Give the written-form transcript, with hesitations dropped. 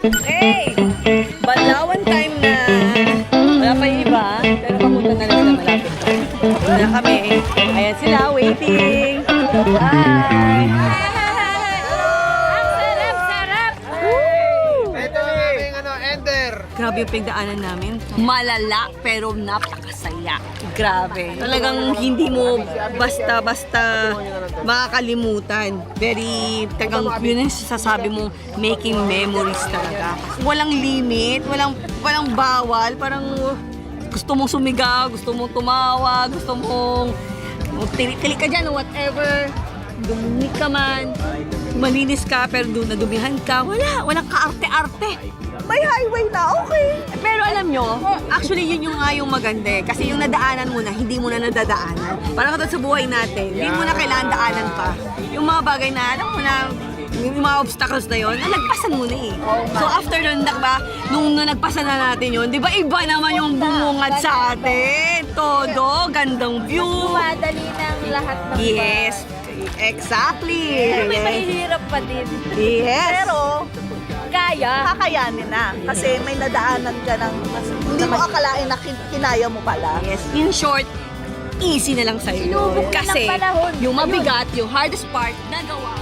Hey! Badlawan time na. Wala pa yung iba, pero papunta na lang sila malapit. Doon na kami. Ayan sila, waiting. Hi! Ang sarap-sarap! Ito na aming ender. Grabe yung pinagdaanan namin. Malala, pero napakasaya. Grabe. Talagang hindi mo basta-basta makakalimutan. Very, tagang yun yung sasabi mo, making memories talaga. Walang limit, walang bawal. Parang gusto mong sumigaw, gusto mong tumawa, gusto mong tili ka dyan o whatever. Dumuni ka man, malinis ka pero doon nadumihan ka. Walang kaarte-arte. May highway na, okay. Pero alam nyo, actually yun yung nga yung maganda eh. Kasi yung nadaanan mo na, hindi mo na nadadaanan. Parang katulad sa buhay natin, hindi mo na kailangan daanan pa. Yung mga bagay na, alam mo na, yung mga obstacles na yun, nalagpasan mo na eh. So after nun, nung nagpasan na natin yun, di ba iba naman yung bumungad sa atin? Todo, gandang view. Dumadali ng lahat ng Yes, exactly. Pero may mahihirap pa din. Yes. Pero, Kaya. kakayanin na. Kasi may nadaanan ka ng hindi mo akalain na kinaya mo pala. Yes, in short, easy na lang sa'yo. Sinubok na ng Kasi panahon. yung mabigat, yung hardest part, nagawa.